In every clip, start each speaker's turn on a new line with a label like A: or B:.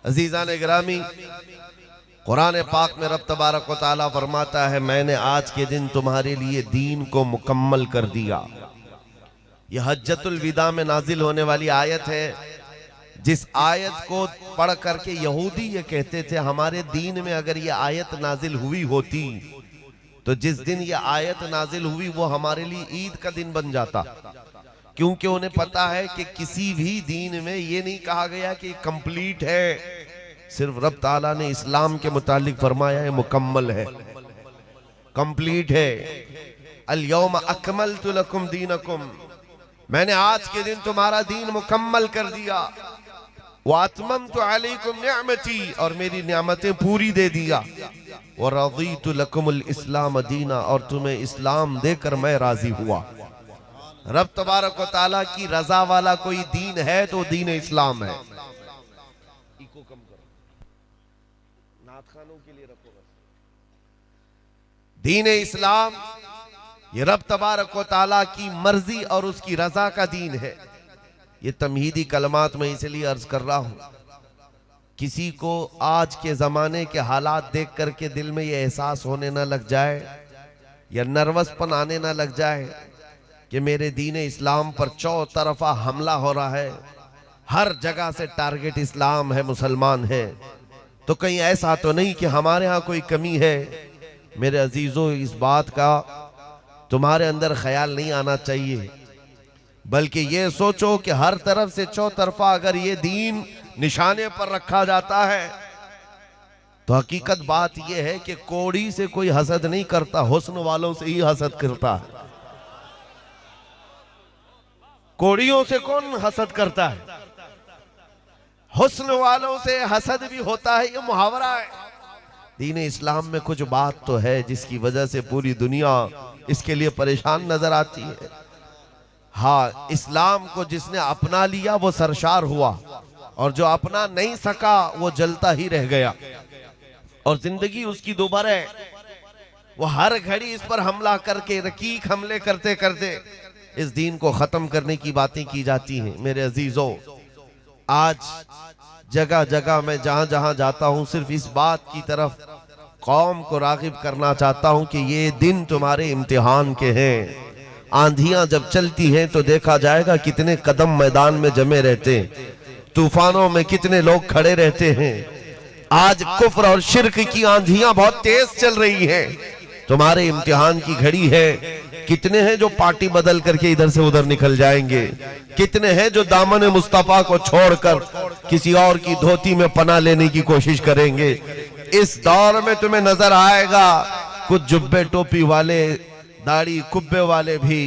A: अजीज़ान गिरामी, कुरान पाक में रब तबारक व तआला फरमाता है, मैंने आज के दिन तुम्हारे लिए दीन को मुकम्मल कर दिया। यह हज्जतुल विदा में नाजिल होने वाली आयत है, जिस आयत को पढ़ करके यहूदी ये कहते थे हमारे दीन में अगर ये आयत नाजिल हुई होती तो जिस दिन ये आयत नाजिल हुई वो हमारे लिए ईद का दिन बन जाता, क्योंकि उन्हें पता है कि किसी भी दीन में ये नहीं कहा गया कि कंप्लीट है, सिर्फ रब ताला ने इस्लाम के मुतालिक फरमाया है मुकम्मल है, कंप्लीट है। अल यौम अकमलतु लकुम दीनकुम, मैंने आज के दिन तुम्हारा दीन मुकम्मल कर दिया। वातममतु अलैकुम निअमती, और मेरी नियामतें पूरी दे दिया। व रज़ीतु लकुमुल इस्लाम दीना, और तुम्हें इस्लाम देकर मैं राजी हुआ। रब तबारक व तआला की रजा वाला कोई दीन है तो दीन इस्लाम है। इको कम करो, नात खानों के लिए रखो बस। दीन इस्लाम ये रब तबारक व तआला की मर्जी और उसकी रजा का दीन है। ये तमहीदी कलमात में इसलिए अर्ज कर रहा हूं, किसी को आज के जमाने के हालात देख करके दिल में ये एहसास होने ना लग जाए या नर्वसपन आने ना लग जाए कि मेरे दीन इस्लाम पर चौतरफा हमला हो रहा है, हर जगह से टारगेट इस्लाम है, मुसलमान है, तो कहीं ऐसा तो नहीं कि हमारे यहाँ कोई कमी है। मेरे अजीजों, इस बात का तुम्हारे अंदर ख्याल नहीं आना चाहिए, बल्कि ये सोचो कि हर तरफ से चौतरफा अगर ये दीन निशाने पर रखा जाता है तो हकीकत बात यह है कि कोड़ी से कोई हसद नहीं करता, हुस्न वालों से ही हसद करता है। कोड़ियों से कौन हसद करता है? हुस्न वालों से हसद भी होता है, ये मुहावरा है। दीन इस्लाम में कुछ बात तो है जिसकी वजह से पूरी दुनिया इसके लिए परेशान नजर आती है। हाँ, इस्लाम को जिसने अपना लिया वो सरशार हुआ, और जो अपना नहीं सका वो जलता ही रह गया, और जिंदगी उसकी दोबारा है। वो हर घड़ी इस पर हमला करके, रकीक हमले करते करते इस दीन को खत्म करने की बातें की जाती हैं। मेरे अजीजों, आज जगह जगह मैं जहां जहां जाता हूं सिर्फ इस बात की तरफ कौम को रागिब करना चाहता हूं कि ये दिन तुम्हारे इम्तिहान के हैं। आंधियां जब चलती हैं तो देखा जाएगा कितने कदम मैदान में जमे रहते हैं, तूफानों में कितने लोग खड़े रहते हैं। आज कुफ्र और शिर्क की आंधियां बहुत तेज चल रही हैं, तुम्हारे इम्तिहान की घड़ी है। कितने हैं जो पार्टी बदल करके इधर से उधर निकल जाएंगे, कितने हैं जो दामन मुस्तफा को छोड़कर किसी और की धोती में पनाह लेने की कोशिश करेंगे। इस दौर में तुम्हें नजर आएगा कुछ जुब्बे टोपी वाले, दाढ़ी कुब्बे वाले भी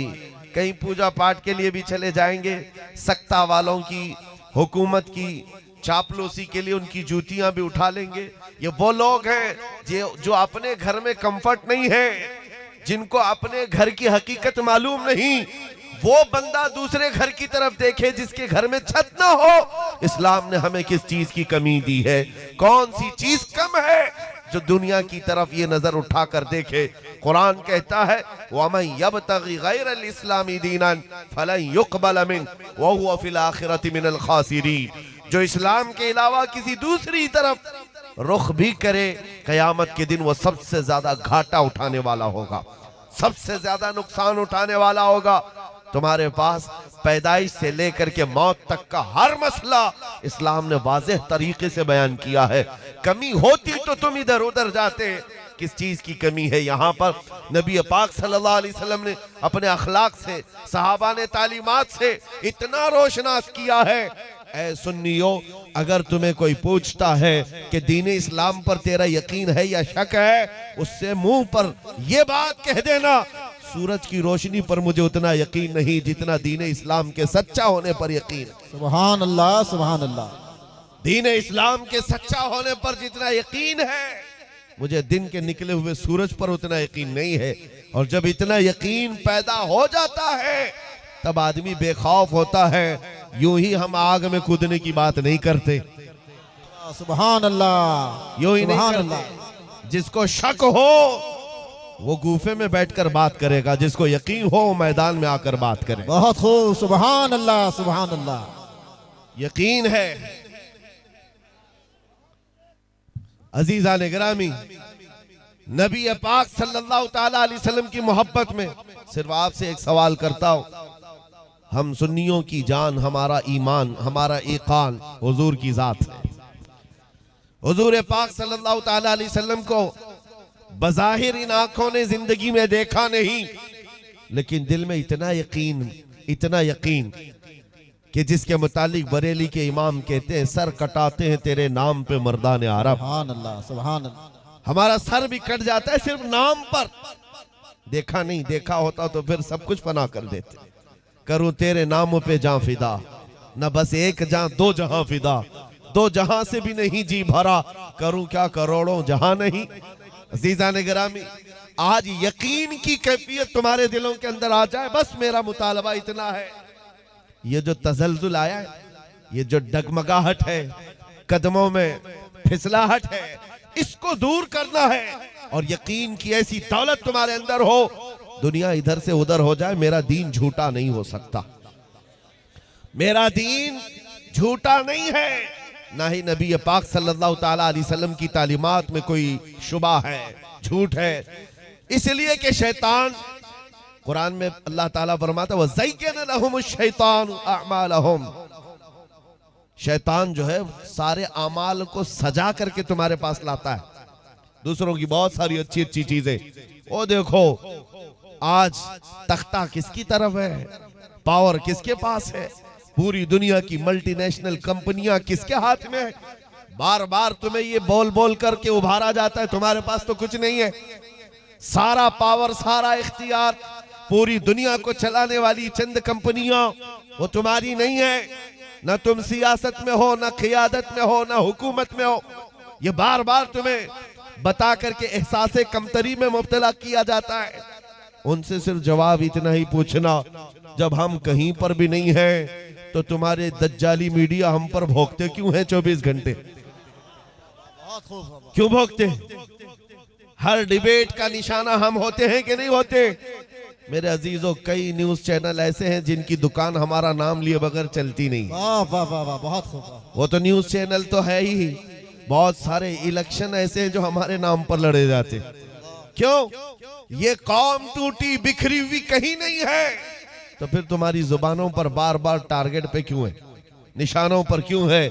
A: कहीं पूजा पाठ के लिए भी चले जाएंगे। सत्ता वालों की, हुकूमत की चापलूसी के लिए उनकी जूतियां भी उठा लेंगे। ये वो लोग हैं जो अपने घर में कंफर्ट नहीं है, जिनको अपने घर की हकीकत मालूम नहीं। वो बंदा दूसरे घर की तरफ देखे जिसके घर में छत ना हो। इस्लाम ने हमें किस चीज की कमी दी है? कौन सी चीज कम है जो दुनिया की तरफ ये नजर उठाकर देखे? कुरान कहता है, वमन यब्तगी गैरल इस्लामी दीनन फलन युक़बल मिन्हु व हुवा फिल आखिरति मिनल खासिरीन। जो इस्लाम के अलावा किसी दूसरी तरफ रुख भी करे, कयामत के दिन वो सबसे ज्यादा घाटा उठाने वाला होगा, सबसे ज्यादा नुकसान उठाने वाला होगा। तुम्हारे पास पैदाइश से लेकर के मौत तक का हर मसला इस्लाम ने वाज़ेह तरीके से बयान किया है। कमी होती तो तुम इधर उधर जाते, किस चीज की कमी है? यहाँ पर नबी पाक सल्लल्लाहु अलैहि वसल्लम ने अपने अखलाक से, सहाबा ने तालीमात से इतना रोशनास किया है। ऐ सुन्नियो, अगर तुम्हें कोई पूछता है कि दीन इस्लाम पर तेरा यकीन है या शक है, उससे मुंह पर यह बात कह देना, सूरज की रोशनी पर मुझे उतना यकीन नहीं जितना दीन इस्लाम के सच्चा होने पर यकीन।
B: सुभान अल्लाह, सुभान अल्लाह।
A: दीन इस्लाम के सच्चा होने पर जितना यकीन है, मुझे दिन के निकले हुए सूरज पर उतना यकीन नहीं है। और जब इतना यकीन पैदा हो जाता है तब आदमी बेखौफ होता है। यूं ही हम आग में कूदने की बात नहीं करते,
B: सुभान अल्लाह,
A: यूं ही नहीं
B: सुभान
A: करते।
B: अल्लाह।
A: जिसको शक हो वो गुफे में बैठकर बात करेगा, जिसको यकीन हो मैदान में आकर बात करे।
B: बहुत खूब, सुभान अल्लाह, सुभान अल्लाह।
A: यकीन है अजीज़ान गिरामी, नबी पाक सल्लल्लाहु ताला अलैहि वसल्लम की मोहब्बत में सिर्फ आपसे एक सवाल करता हूं। हम सुन्नियों की जान, हमारा ईमान, हमारा ईकान हुजूर की जात है। हुजूर पाक सल्लल्लाहु ताला अलैहि वसल्लम को बज़ाहिर इन आंखों ने जिंदगी में देखा नहीं, लेकिन दिल में इतना यकीन कि जिसके मुतालिक बरेली के इमाम कहते हैं, सर कटाते हैं तेरे नाम पे मर्दान अरब।
B: सुभान अल्लाह, सुभान अल्लाह।
A: हमारा सर भी कट जाता है सिर्फ नाम पर। देखा नहीं, देखा होता तो फिर सब कुछ फना कर देते। करूं तेरे नामों पे जां फिदा, न बस एक जां दो जहां फिदा, दो जहां से भी नहीं जी भरा, करूं क्या करोड़ों जहां नहीं। अज़ीज़ान गिरामी, आज यकीन की कैफियत तुम्हारे दिलों के अंदर आ जाए, बस मेरा मुतालबा इतना है। ये जो तजल्जुल आया है, ये जो डगमगाहट है, कदमों में फिसलाहट है, इसको दूर करना है और यकीन की ऐसी दौलत तुम्हारे अंदर हो, दुनिया इधर से उधर हो जाए, मेरा दीन झूठा नहीं हो सकता। मेरा दीन झूठा नहीं है, ना ही नबी पाक सल्लल्लाहु ताला अलैहि वसल्लम की तालीमात में कोई शुबा है, झूठ है। इसलिए कि शैतान, कुरान में अल्लाह ताला फरमाता है वज़य्यन लहुमुश शैतानु अअमालहुम, शैतान जो है सारे अमाल को सजा करके तुम्हारे पास लाता है, दूसरों की बहुत सारी अच्छी अच्छी चीजें। वो देखो आज तख्ता किसकी तरफ है, पावर किसके पास है, पूरी दुनिया की मल्टीनेशनल कंपनियां किसके हाथ में है। बार बार तुम्हें ये बोल बोल करके उभारा जाता है तुम्हारे पास तो कुछ नहीं है। सारा पावर, सारा इख्तियार, पूरी दुनिया को चलाने वाली चंद कंपनियां, वो तुम्हारी नहीं है। न तुम सियासत में हो, न क़ियादत में हो, न हुकूमत में हो। ये बार बार तुम्हें बता करके एहसास कमतरी में मुब्तला किया जाता है। उनसे सिर्फ जवाब इतना ही पूछना, जब हम कहीं पर भी नहीं हैं तो तुम्हारे दज्जाली मीडिया हम पर भोंकते क्यों है 24 घंटे? क्यों भोंकते? हर डिबेट का निशाना हम होते हैं कि नहीं होते? मेरे अजीजों, कई न्यूज चैनल ऐसे हैं जिनकी दुकान हमारा नाम लिए बगैर चलती नहीं।
B: वाह वाह वाह वाह, बहुत खूब।
A: वो तो न्यूज चैनल तो है ही। बहुत सारे इलेक्शन ऐसे हैं जो हमारे नाम पर लड़े जाते। क्यों? ये कौम टूटी बिखरी हुई कहीं नहीं है, तो फिर तुम्हारी जुबानों पर बार बार टारगेट पे क्यों है, निशानों पर क्यों है?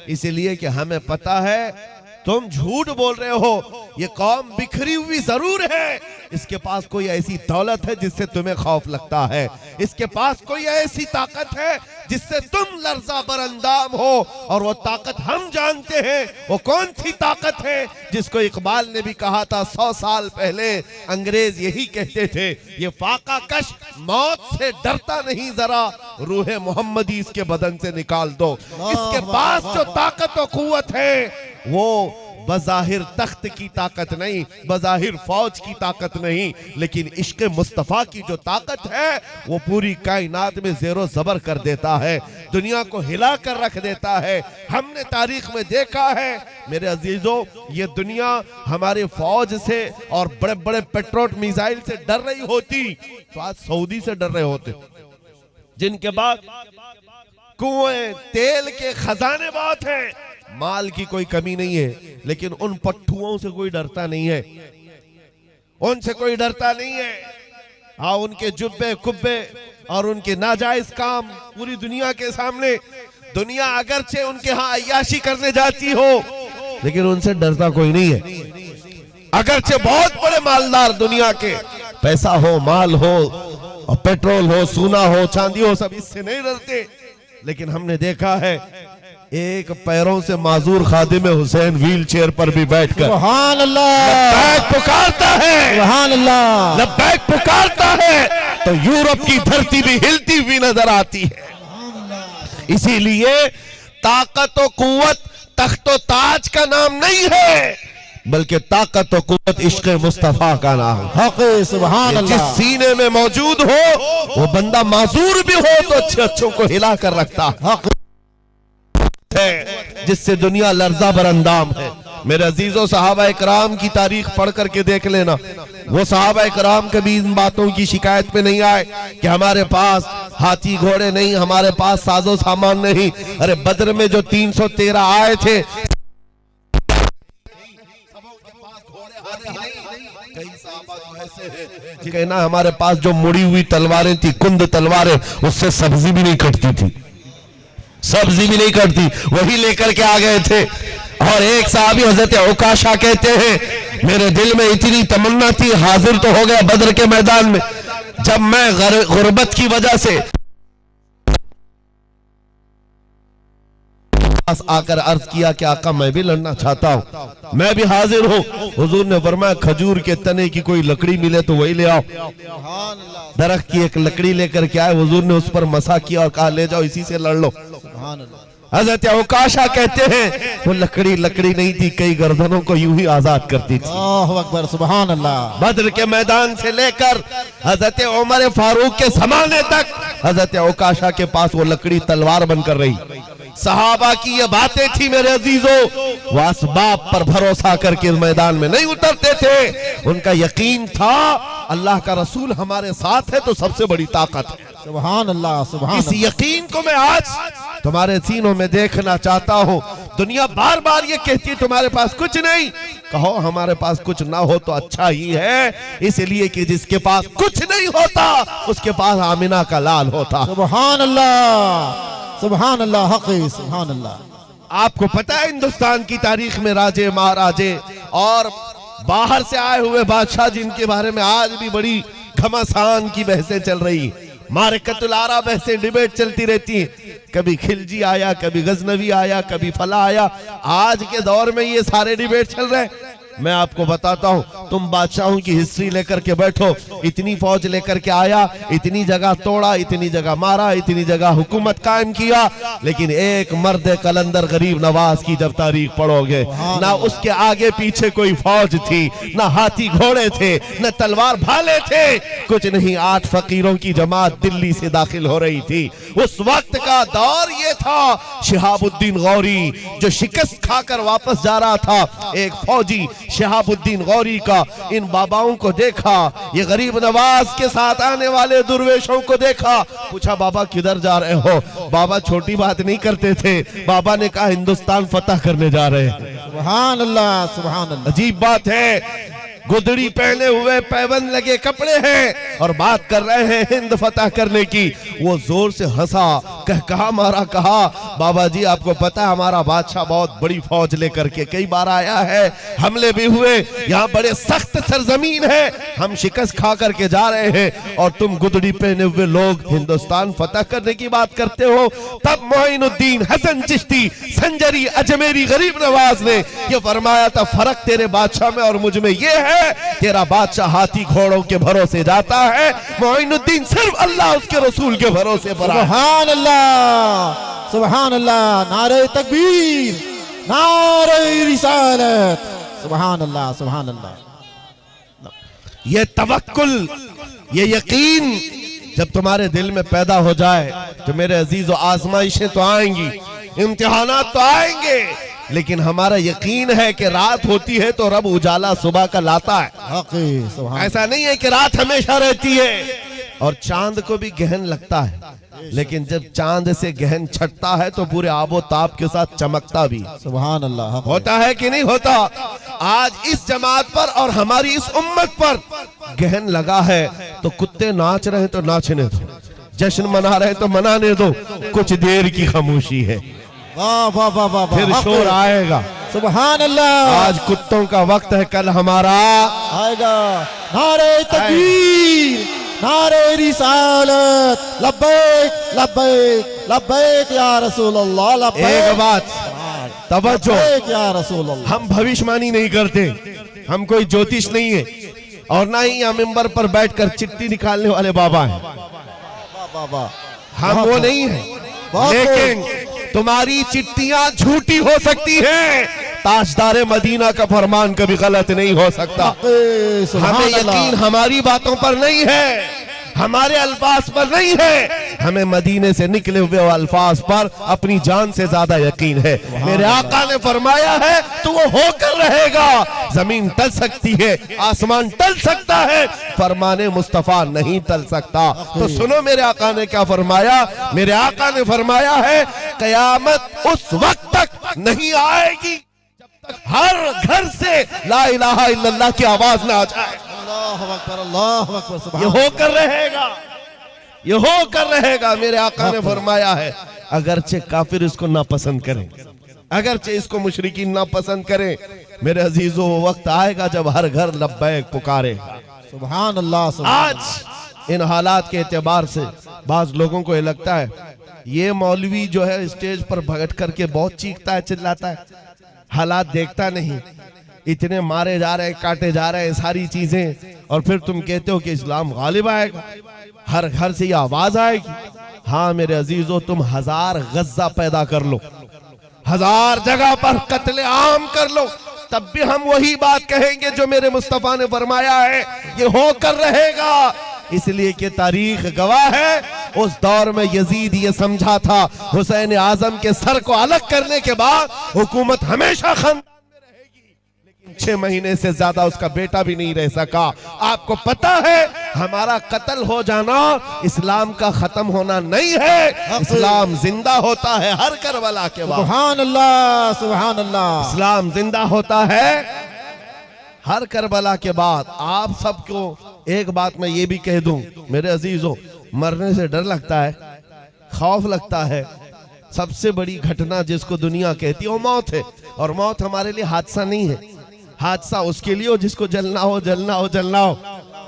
A: इसलिए कि हमें पता है तुम झूठ बोल रहे हो। ये कौम बिखरी हुई जरूर है, इसके पास कोई ऐसी दौलत है जिससे तुम्हें खौफ लगता है, इसके पास कोई ऐसी ताकत है जिससे तुम लर्जा बरंदाम हो, और वो ताकत हम जानते हैं। वो कौन सी ताकत है जिसको इकबाल ने भी कहा था 100 साल पहले, अंग्रेज यही कहते थे, ये फाका कश मौत से डरता नहीं, जरा रूहे मोहम्मदी इसके बदन से निकाल दो। इसके पास जो ताकत और कुव्वत है वो बज़ाहिर तख्त की ताकत नहीं, बज़ाहिर फौज की ताकत नहीं, लेकिन इश्क़ मुस्तफ़ा की जो ताकत है वो पूरी कायनात में ज़ेरो ज़बर कर देता है, दुनिया को हिला कर रख देता है। हमने तारीख में देखा है मेरे अजीजों, ये दुनिया हमारे फौज से और बड़े बड़े पेट्रोल मिसाइल से डर रही होती तो आज सऊदी से डर रहे होते, जिनके बाद कुएं तेल के खजाने बहुत हैं, माल की कोई कमी नहीं है, लेकिन उन पट्टुओं से कोई डरता नहीं है, उनसे कोई डरता नहीं है। हाँ, उनके जुब्बे कुब्बे और उनके नाजायज काम पूरी दुनिया के सामने, दुनिया अगरचे उनके यहाँ अय्याशी करने जाती हो, लेकिन उनसे डरता कोई नहीं है। अगरचे बहुत बड़े मालदार दुनिया के, पैसा हो, माल हो और पेट्रोल हो, सोना हो, चांदी हो, सब इससे नहीं डरते। लेकिन हमने देखा है एक पैरों से माजूर खादिम हुसैन व्हील चेयर पर भी बैठकर
B: सुभान अल्लाह
A: लब्बैक पुकारता है,
B: सुभान अल्लाह
A: लब्बैक पुकारता है, तो यूरोप की धरती भी हिलती हुई नजर आती है। इसीलिए ताकत और कुव्वत तख्तो ताज का नाम नहीं है, बल्कि ताकत और कुव्वत इश्क़ मुस्तफा का नाम है।
B: सुभान अल्लाह।
A: जिस सीने में मौजूद हो वो बंदा माजूर भी हो तो अच्छे अच्छों को हिला कर रखता है, जिससे दुनिया लर्जा बरंदाम है। मेरे अजीजों, सहाबा इकराम की तारीख पढ़ करके देख लेना, वो सहाबा इकराम कभी इन बातों की शिकायत पे नहीं आए कि हमारे पास हाथी घोड़े नहीं, हमारे पास साजो सामान नहीं। अरे बद्र में जो 313 आए थे, कई सहाबा तो ऐसे हैं कि कहना हमारे पास जो मुड़ी हुई तलवारें थी, कुंद तलवारें, उससे सब्जी भी नहीं कटती थी, सब्जी भी नहीं कटती, वही लेकर के आ गए थे। और एक साहबी हजरत उकाशा कहते हैं मेरे दिल में इतनी तमन्ना थी, हाजिर तो हो गया बद्र के मैदान में, जब मैं गुर्बत की वजह से आकर अर्ज किया कि आका मैं भी लड़ना चाहता हूँ, मैं भी हाजिर हूँ। हुजूर ने फरमाया खजूर के तने की कोई लकड़ी मिले तो वही ले आओ। दरख्त की एक लकड़ी लेकर के आए, हुजूर ने उस पर मसा किया और कहा ले जाओ इसी से लड़ लो। हजरत उकाशा कहते हैं वो लकड़ी लकड़ी नहीं थी, कई गर्दनों को यूं ही आजाद करती थी।
B: अल्लाहु अकबर, सुभान अल्लाह।
A: बद्र के मैदान से लेकर हजरत उमर फारूक के जमाने तक हजरत उकाशा के पास वो लकड़ी तलवार बनकर रही। सहाबा की ये बातें थी मेरे अजीजों, वो असबाब पर भरोसा करके मैदान में नहीं उतरते थे, उनका यकीन था अल्लाह का रसूल हमारे साथ है तो सबसे बड़ी ताकत है।
B: सुभान अल्लाह, सुभान
A: इस यकीन को मैं आज तुम्हारे सीनों में देखना चाहता हूँ। दुनिया बार बार ये कहती है तुम्हारे पास कुछ नहीं, कहो हमारे पास कुछ ना हो तो अच्छा ही है, इसलिए कि जिसके पास कुछ नहीं होता उसके पास आमिना का लाल होता।
B: सुभान अल्लाह, सुभान अल्लाह, हक़ी सुभान अल्लाह।
A: आपको पता है हिंदुस्तान की तारीख में राजे महाराजे और बाहर से आए हुए बादशाह जिनके बारे में आज भी बड़ी घमासान की बहसें चल रही, मारकतुल आरा बहसें डिबेट चलती रहती, कभी खिलजी आया, कभी गजनवी आया, कभी फला आया, आज के दौर में ये सारे डिबेट चल रहे हैं। मैं आपको बताता हूं, तुम बादशाहों की हिस्ट्री लेकर के बैठो, इतनी फौज लेकर के आया, इतनी जगह तोड़ा, इतनी जगह मारा, इतनी जगह हुकूमत कायम किया, लेकिन एक मर्द कलंदर गरीब नवाज की जब तारीख पढ़ोगे, ना उसके आगे पीछे कोई फौज थी, ना हाथी घोड़े थे, न तलवार भाले थे, कुछ नहीं, 8 फकीरों की जमात दिल्ली से दाखिल हो रही थी। उस वक्त का दौर ये था, शिहाबुद्दीन गौरी जो शिकस्त खाकर वापस जा रहा था, एक फौजी शिहाबुद्दीन गौरी का इन बाबाओं को देखा, ये गरीब नवाज के साथ आने वाले दुर्वेशों को देखा, पूछा बाबा किधर जा रहे हो? बाबा छोटी बात नहीं करते थे, बाबा ने कहा हिंदुस्तान फतह करने जा रहे हैं।
B: सुभान अल्लाह, सुभान अल्लाह।
A: अजीब बात है, गुदड़ी पहने हुए पैबंद लगे कपड़े हैं और बात कर रहे हैं हिंद फतह करने की। वो जोर से हंसा, कहा मारा, कहा बाबा जी आपको पता है हमारा बादशाह बहुत बड़ी फौज लेकर के कई बार आया है, हमले भी हुए, यहाँ बड़े सख्त सरजमीन है, हम शिकस्त खा करके जा रहे हैं और तुम गुदड़ी पहने हुए लोग हिंदुस्तान फतह करने की बात करते हो। तब मोइनुद्दीन हसन चिश्ती संजरी अजमेरी गरीब नवाज ने ये फरमाया था, फर्क तेरे बादशाह में और मुझ में ये है, तेरा बादशाह हाथी घोड़ों के भरोसे जाता है, मोइनुद्दीन सिर्फ अल्लाह उसके रसूल के भरोसे पर।
B: सुभान अल्लाह, सुभान अल्लाह, नारे तकबीर, नारे रिसालत, सुभान अल्लाह, सुभान अल्लाह।
A: ये तवक्कुल, ये यकीन जब तुम्हारे दिल में पैदा हो जाए तो मेरे अजीजों आजमाइशें तो आएंगी, इम्तिहानात तो आएंगे, लेकिन हमारा यकीन है कि रात होती है तो रब उजाला सुबह का लाता है। ऐसा नहीं है कि रात हमेशा रहती है। और चांद को भी गहन लगता है, लेकिन जब चांद से गहन छटता है तो पूरे आबो ताब के साथ चमकता भी।
B: सुभान अल्लाह।
A: होता है कि नहीं होता? आज इस जमात पर और हमारी इस उम्मत पर गहन लगा है तो कुत्ते नाच रहे तो नाचने दो, जश्न मना रहे तो मनाने दो, कुछ देर की खामोशी है,
B: वाह वाह वाह वाह,
A: फिर शोर आएगा।
B: सुभान अल्लाह।
A: आज कुत्तों का वक्त है, कल हमारा
B: आएगा। नारे तकबीर, नारे रिसालत, लब्बैक लब्बैक लब्बैक या रसूल अल्लाह, लब्बैक।
A: एक बात तवज्जो,
B: लब्बैक या रसूल अल्लाह।
A: हम भविष्यवाणी नहीं करते, हम कोई ज्योतिष नहीं है और ना ही हम मिंबर पर बैठकर चिट्ठी निकालने वाले बाबा हैं, हम वो नहीं है। लेकिन तुम्हारी चिट्ठियां झूठी हो सकती हैं, ताजदारे मदीना का फरमान कभी गलत नहीं हो सकता। हमें यकीन हमारी बातों पर नहीं है, हमारे अल्फाज पर नहीं है, हमें मदीने से निकले हुए अल्फाज पर अपनी जान से ज्यादा यकीन है। मेरे आका ने फरमाया है तो वो होकर रहेगा। जमीन टल सकती है, आसमान टल सकता है, फरमाने मुस्तफा नहीं टल सकता। तो सुनो मेरे आका ने क्या फरमाया। मेरे आका ने फरमाया है कयामत उस वक्त तक नहीं आएगी जब तक हर घर से ला इलाहा इल्लल्लाह की आवाज ना आ जाए।
B: अल्लाह अकबर, अल्लाह अकबर,
A: ये
B: सुभान
A: होकर रहेगा, ये होकर रहेगा। मेरे आका ने फरमाया है अगरचे काफिर इसको नापसंद करें, अगरचे इसको मुशरिकीन नापसंद करें, मेरे अजीजों वो वक्त आएगा जब हर घर लब्बैक पुकारेगा।
B: सुभान अल्लाह, सुभान
A: आज इन हालात के एतबार से बाज लोगों को ये लगता है ये मौलवी जो है स्टेज पर भगट करके बहुत चीखता है, चिल्लाता है, हालात देखता नहीं, इतने मारे जा रहे हैं, काटे जा रहे हैं, सारी चीजें, और फिर तुम कहते हो कि इस्लाम गालिब आएगा, हर घर से ये आवाज आएगी। हाँ मेरे अजीजों, तुम 1000 गज्जा पैदा कर लो, 1000 जगह पर कत्ले आम कर लो, तब भी हम वही बात कहेंगे जो मेरे मुस्तफा ने फरमाया है, ये होकर रहेगा। इसलिए कि तारीख गवाह है, उस दौर में यजीद ये समझा था हुसैन आजम के सर को अलग करने के बाद हुकूमत हमेशा खानदान में रहेगी, लेकिन 6 महीने से ज्यादा उसका बेटा भी नहीं रह सका। आपको पता है हमारा कत्ल हो जाना इस्लाम का खत्म होना नहीं है, इस्लाम जिंदा होता है हर करबला के बाद।
B: सुभान अल्लाह, सुभान अल्लाह,
A: इस्लाम जिंदा होता है हर करबला के बाद। आप सबको एक बात मैं ये भी कह दूं मेरे अजीजों, मरने से डर लगता है, खौफ लगता है, सबसे बड़ी घटना जिसको दुनिया कहती है वो मौत है, और मौत हमारे लिए हादसा नहीं है, हादसा उसके लिए हो जिसको जलना हो, जलना हो, जलना हो।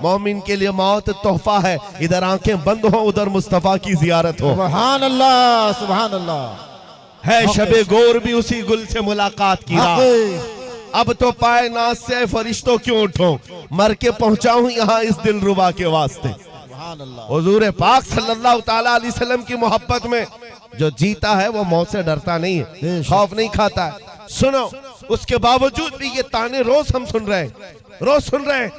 A: मोमिन के लिए मौत तोहफा है, इधर आंखें बंद हो उधर मुस्तफा की जियारत हो।
B: सुभान अल्लाह, सुभान अल्लाह,
A: है शबे गोर भी उसी गुल से मुलाकात की रात,
B: हक़।
A: अब तो पाए नाज से फरिश्तों क्यों उठो, मर के पहुंचाऊं यहाँ इस दिलरुबा के वास्ते।
B: सुभान अल्लाह,
A: हुजूर पाक सल्लल्लाहु ताला अलैहि वसल्लम की मोहब्बत में जो जीता है वो मौत से डरता नहीं है, खौफ नहीं खाता है। सुनो, उसके बावजूद भी ये ताने रोज हम सुन रहे हैं, रोज सुन रहे हैं।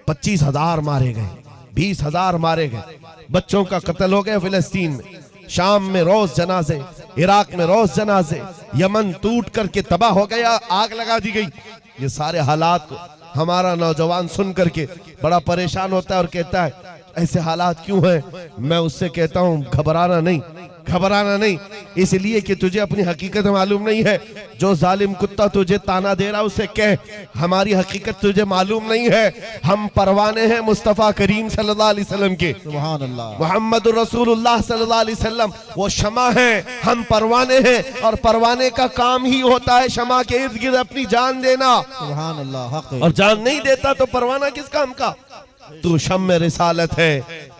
A: 25,000 मारे गए, 20,000 मारे गए, बच्चों का कत्ल हो गया फिलिस्तीन में, शाम में रोज जनाजे, इराक में रोज जनाजे, यमन टूट करके तबाह हो गया, आग लगा दी गई। ये सारे हालात को हमारा नौजवान सुन करके बड़ा परेशान होता है और कहता है ऐसे हालात क्यों हैं। मैं उससे कहता हूं घबराना नहीं, घबराना नहीं, इसलिए कि तुझे अपनी हकीकत मालूम नहीं है। जो जालिम कुत्ता तुझे ताना दे रहा उसे कह हमारी हकीकत तुझे मालूम नहीं है, हम परवाने हैं मुस्तफ़ा करीम सल्लल्लाहु अलैहि वसल्लम के।
B: सुभान अल्लाह,
A: मोहम्मद रसूलुल्लाह सल्लल्लाहु अलैहि वसल्लम वो शमा है, हम परवाने हैं, और परवाने का काम ही होता है शमा के इर्द गिर्द अपनी जान देना।
B: सुभान अल्लाह, हक़।
A: और जान नहीं देता तो परवाना किस काम का। तू शम्मे रिसालत है,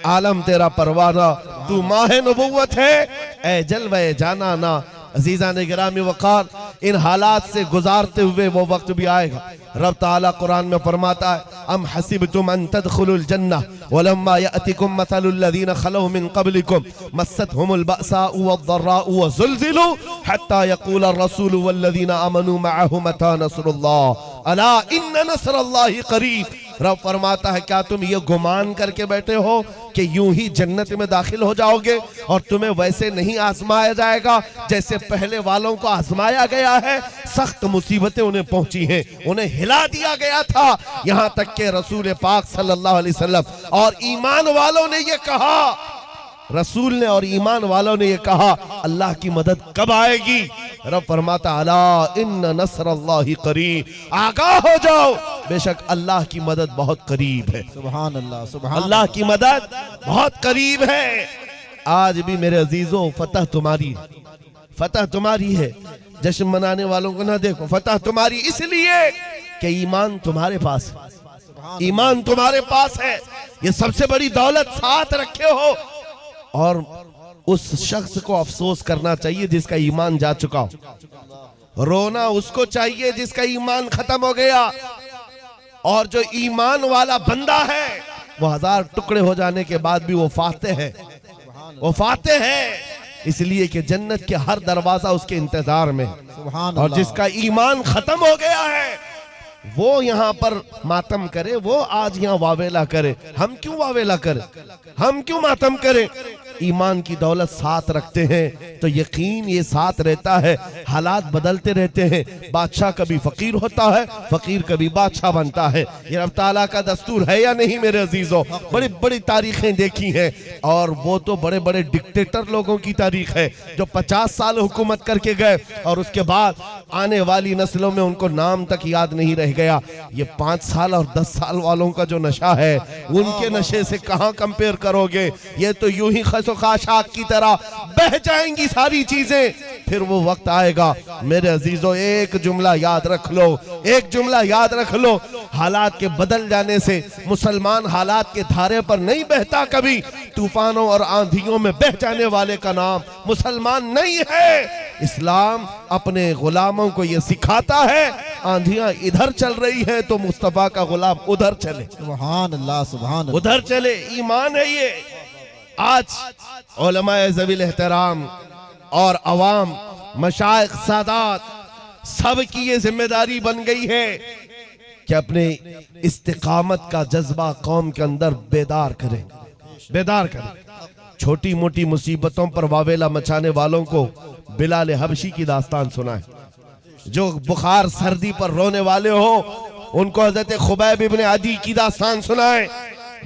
A: आलम तेरा परवाना, तू माहे नबुव्वत है, ए जलवे जाना ना। अजीजा ने गिरामी वक़ार, इन हालात से गुजारते हुए वो वक्त भी आएगा। रब ताला कुरान में फरमाता है अम हसिबतुम अन तदखुलुल जन्नह वलम्मा यअतिकुम मसलुल लज़ीना खलौ मिन क़ब्लिकुम मस्सतहुमुल बअसाउ वद्दर्राउ वज़ुलज़िलू हत्ता यक़ूलर रसूलु वल्लज़ीना आमनू मअहु मता नस्रुल्लाह अला इन्न नस्रल्लाहि क़रीब। रब फरमाता है क्या तुम ये गुमान करके बैठे हो कि यूं ही जन्नत में दाखिल हो जाओगे और तुम्हें वैसे नहीं आजमाया जाएगा जैसे पहले वालों को आजमाया गया है। सख्त मुसीबतें उन्हें पहुंची हैं, उन्हें हिला दिया गया था, यहाँ तक के रसूल पाक सल्लल्लाहु अलैहि वसल्लम और ईमान वालों ने ये कहा, रसूल ने और ईमान वालों ने ये कहा अल्लाह की मदद कब आएगी। रब फरमाता अला इन्न नस्रल्लाहि करीब, आगाह हो जाओ बेशक अल्लाह की मदद बहुत करीब है।
B: सुभान अल्लाह, सुभान
A: अल्लाह की मदद बहुत करीब है। आज भी मेरे अजीजों फतह तुम्हारी, फतह तुम्हारी है। जश्न मनाने वालों को ना देखो, फतह तुम्हारी इसलिए कि ईमान तुम्हारे पास है, ईमान तुम्हारे पास है, ये सबसे बड़ी दौलत साथ रखे हो। और उस शख्स को अफसोस करना चाहिए जिसका ईमान जा चुका हो, रोना उसको चाहिए जिसका ईमान खत्म हो गया। और जो ईमान वाला बंदा है वो 1000 टुकड़े हो जाने के बाद भी वो फाते है, वो फाते है, इसलिए कि जन्नत के हर दरवाजा उसके इंतजार में।
B: सुभान
A: और जिसका ईमान खत्म हो गया है वो यहाँ पर मातम करे, वो आज यहाँ वावेला करे। हम क्यों वावेला करें, हम क्यों मातम करें। ईमान की दौलत साथ रखते हैं तो यकीन ये साथ रहता है। हालात बदलते रहते हैं, बादशाह कभी फकीर होता है, फकीर कभी बादशाह बनता है। ये रब ताला का दस्तूर है या नहीं मेरे अजीजों? बड़ी बड़ी तारीखें देखी हैं, और वो तो बड़े बड़े डिक्टेटर लोगों की तारीख है जो 50 साल हुकूमत करके गए और उसके बाद आने वाली नस्लों में उनको नाम तक याद नहीं रह गया। ये 5 साल और 10 साल वालों का जो नशा है उनके नशे से कहां कंपेयर करोगे? ये तो यूं ही खसोखाशाक की तरह बह जाएंगी सारी चीजें। फिर वो वक्त आएगा मेरे अजीजों, एक जुमला याद रख लो, एक जुमला याद रख लो, हालात के बदल जाने से मुसलमान हालात के धारे पर नहीं बहता कभी। तूफानों और आंधियों में बह जाने वाले का नाम मुसलमान नहीं है। इस्लाम अपने गुलामों को ये सिखाता है, आंधियां इधर चल रही है तो मुस्तफा का गुलाम उधर चले,
B: सुभान अल्लाह, सुभान अल्लाह।
A: उधर चले। ईमान है ये। आज उलमाए ज़वील एहतराम और अवाम, मशाइख, सादात, सब की ये जिम्मेदारी बन गई है कि अपने इस्तिकामत का जज्बा कौम के अंदर बेदार करें, बेदार करें। छोटी मोटी मुसीबतों पर वावेला मचाने वालों को बिलाल हबशी की दास्तान सुनाए। जो बुखार सर्दी पर रोने वाले हो उनको हजरत खुबैब इब्ने अदी की दास्तान सुनाए।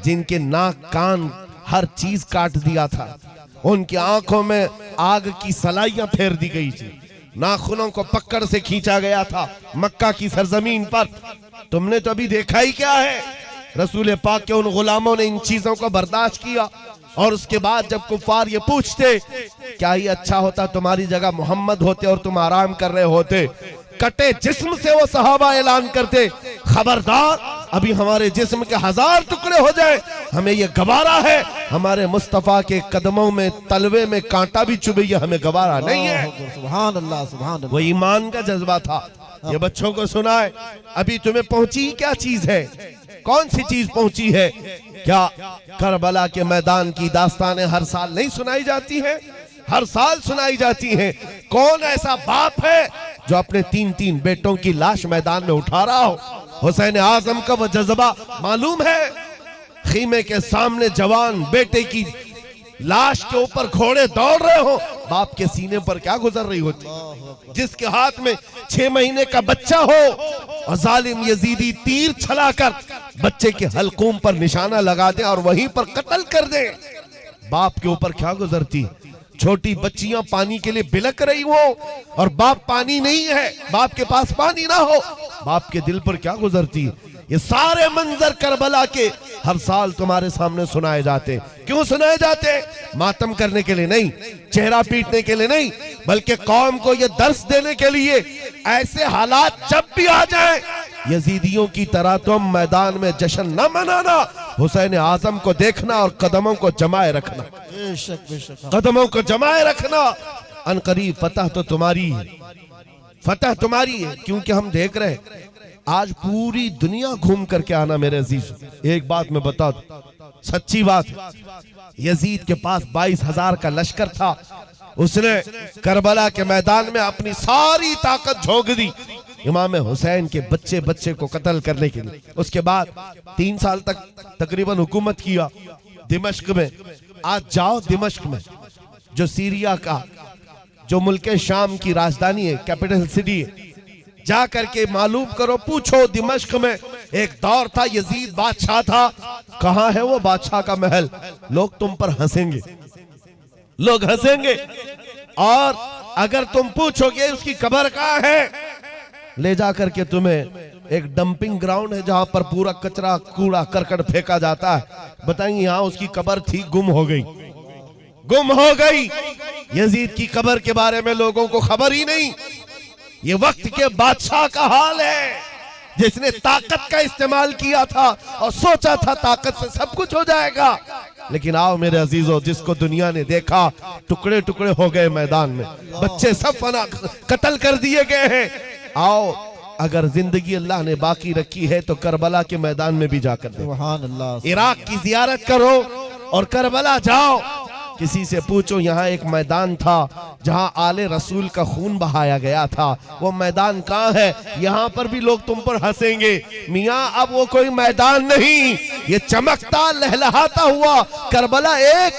A: जिनके नाक कान हर चीज काट दिया था, उनकी आंखों में आग की सलाइयां फेर दी गई थी, नाखूनों को पकड़ से खींचा गया था मक्का की सरजमीन पर। तुमने तो अभी देखा ही क्या है? रसूल पाक के उन गुलामों ने इन चीजों को बर्दाश्त किया, और उसके बाद जब कुफार ये पूछते क्या ही अच्छा होता तुम्हारी जगह मोहम्मद होते और तुम आराम कर रहे होते, कटे जिस्म से वो सहाबा ऐलान करते, खबरदार अभी हमारे जिस्म के 1000 टुकड़े हो जाए, हमें ये गवारा है, हमारे मुस्तफा के कदमों में तलवे में कांटा भी चुभे, ये हमें गवारा नहीं है।
B: सुभान अल्लाह, सुभान अल्लाह।
A: वो ईमान का जज्बा था। ये बच्चों को सुनाए, अभी तुम्हें पहुंची क्या चीज है? कौन सी चीज पहुंची है? क्या करबला के मैदान की दास्तानें हर साल नहीं सुनाई जाती हैं? हर साल सुनाई जाती हैं। कौन ऐसा बाप है जो अपने 3-3 बेटों की लाश मैदान में उठा रहा हो? हुसैन आजम का वो जज्बा मालूम है। खीमे के सामने जवान बेटे की लाश के ऊपर घोड़े दौड़ रहे हो, बाप के सीने पर क्या गुजर रही होती? जिसके हाथ में 6 महीने का बच्चा हो और जालिम यजीदी तीर चलाकर बच्चे के हलकूम पर निशाना लगा दे और वहीं पर कत्ल कर दे, बाप के ऊपर क्या गुजरती? छोटी बच्चियां पानी के लिए बिलक रही हो और बाप पानी नहीं है, बाप के पास पानी ना हो, बाप के दिल पर क्या गुजरती? ये सारे मंजर करबला के हर साल तुम्हारे सामने सुनाए जाते। क्यों सुनाए जाते? मातम करने के लिए नहीं, चेहरा पीटने के लिए नहीं, बल्कि कौम को ये दर्स देने के लिए ऐसे हालात जब भी आ जाए, यजीदियों की तरह तुम मैदान में जश्न न मनाना, हुसैन आजम को देखना और कदमों को जमाए रखना,
B: बेशक बेशक।
A: कदमों को जमाए रखना। अनकरीब फतह तो तुम्हारी है, फतह तुम्हारी है। क्योंकि हम देख रहे हैं आज पूरी दुनिया घूम करके आना मेरे अजीज। एक बात मैं बता दूं, सच्ची बात, यजीद के पास 22,000 का लश्कर था। उसने करबला के मैदान में अपनी सारी ताकत झोंक दी इमाम हुसैन के बच्चे बच्चे को कत्ल करने के लिए। उसके बाद 3 साल तक तकरीबन हुकूमत किया दिमश्क में। आज जाओ दिमश्क में, जो सीरिया का, जो मुल्क शाम की राजधानी है, कैपिटल सिटी है, जा करके मालूम करो, पूछो। दिमश्क में एक दौर था, यजीद बादशाह था। कहां है वो बादशाह का महल? लोग तुम पर हंसेंगे, लोग हंसेंगे। और अगर तुम पूछोगे उसकी कब्र कहां है, ले जा करके तुम्हें एक डंपिंग ग्राउंड है जहां पर पूरा कचरा कूड़ा करकट फेंका जाता है, बताएंगे यहां उसकी कब्र थी, गुम हो गई, गुम हो गई। यजीद की कब्र के बारे में लोगों को खबर ही नहीं। ये वक्त के बादशाह का हाल है, जिसने ताकत का इस्तेमाल किया था और सोचा था ताकत से सब कुछ हो जाएगा। लेकिन आओ मेरे अजीजों, जिसको दुनिया ने देखा टुकड़े टुकड़े हो गए मैदान में, बच्चे सब फना कत्ल कर दिए गए हैं। आओ, अगर जिंदगी अल्लाह ने बाकी रखी है तो करबला के मैदान में भी जाकर देखो, इराक की जियारत करो और करबला जाओ। किसी से पूछो, यहाँ एक मैदान था जहाँ आले रसूल का खून बहाया गया था, वो मैदान कहाँ है? यहाँ पर भी लोग तुम पर हंसेंगे, मियाँ अब वो कोई मैदान नहीं, ये चमकता लहलहाता हुआ करबला एक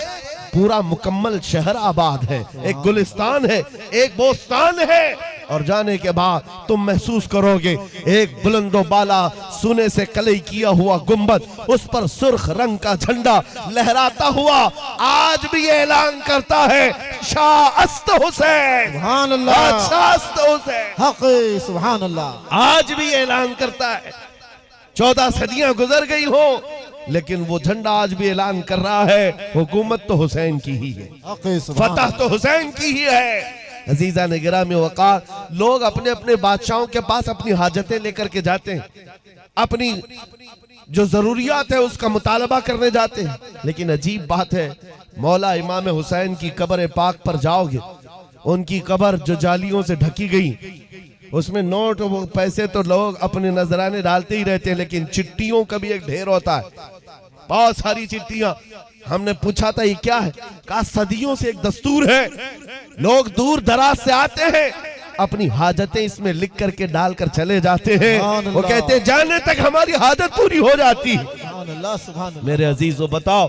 A: पूरा मुकम्मल शहर आबाद है, एक गुलिस्तान है, एक बोस्तान है। और जाने के बाद तुम महसूस करोगे एक बुलंदो बाला सोने से कलई किया हुआ गुंबद, उस पर सुर्ख रंग का झंडा लहराता हुआ आज भी ऐलान करता है शाह अस्त हुसैन,
B: सुभान अल्लाह,
A: शाह अस्त हुसैन।
B: हक, सुभान अल्लाह।
A: आज भी ऐलान करता है। 14 सदियां गुजर गई हो, लेकिन वो झंडा आज भी ऐलान कर रहा है हुकूमत तो हुसैन की ही है,
B: हक, सुभान
A: फतह तो हुसैन की ही है। अजीजा ने गिरामी वक़ार, लोग अपने अपने बादशाहों के पास अपनी हाजतें लेकर के जाते हैं, अपनी जो जरूरियात है उसका मुतालबा करने जाते हैं। लेकिन अजीब बात है, मौला इमाम हुसैन की कब्र पाक पर जाओगे, उनकी कब्र जो जालियों से ढकी गई, उसमें नोट वो पैसे तो लोग अपने नजराने डालते ही रहते हैं, लेकिन चिट्ठियों का भी एक ढेर होता है, बहुत सारी चिट्ठियां। हमने पूछा था ये क्या है, कहा सदियों से एक दस्तूर है, लोग दूर दराज से आते हैं, अपनी हाजतें इसमें लिख करके डालकर चले जाते हैं, वो कहते हैं जाने तक हमारी हाजत पूरी हो जाती है।
B: सुभान अल्लाह।
A: मेरे अजीजों बताओ,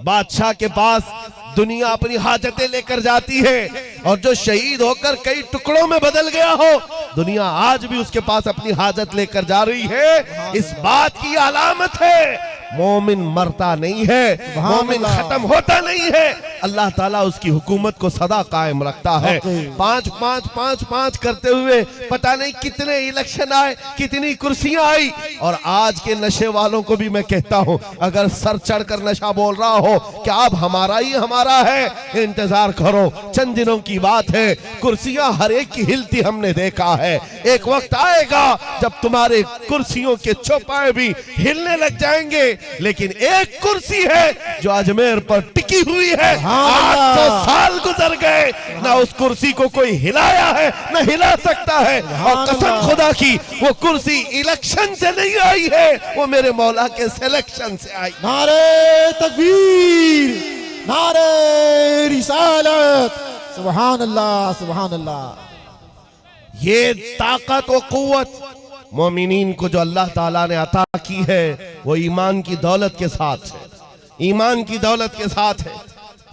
A: बादशाह के पास दुनिया अपनी हाजतें लेकर जाती है, और जो शहीद होकर कई टुकड़ों में बदल गया हो, दुनिया आज भी उसके पास अपनी हाजत लेकर जा रही है। इस बात की अलामत है मोमिन मरता नहीं है, मोमिन खत्म होता नहीं है, अल्लाह ताला उसकी हुकूमत को सदा कायम रखता है। 5-5-5-5 करते हुए पता नहीं कितने इलेक्शन आए, कितनी कुर्सियां आई, और आज के नशे वालों को भी मैं कहता हूं, अगर सर चढ़कर नशा बोल रहा हो कि अब हमारा ही हमारा है, इंतजार करो, चंद दिनों की बात है, कुर्सियां हर एक की हिलती हमने देखा है। एक वक्त आएगा जब तुम्हारे कुर्सियों के चौपाए भी हिलने लग जाएंगे, लेकिन एक कुर्सी है जो अजमेर पर टिकी हुई है। 800 साल गुजर गए, ना उस कुर्सी को कोई हिलाया है, ना हिला सकता है, और कसम खुदा की वो कुर्सी इलेक्शन से नहीं आई है, वो मेरे मौला के सिलेक्शन से आई।
B: नारे तकबीर, नारे रिसालत, सुभान अल्लाह, सुभान अल्लाह।
A: ये ताकत और कुव्वत मोमिनीन को जो अल्लाह ताला ने अता की है, वो ईमान की दौलत के साथ है, ईमान की दौलत के साथ है।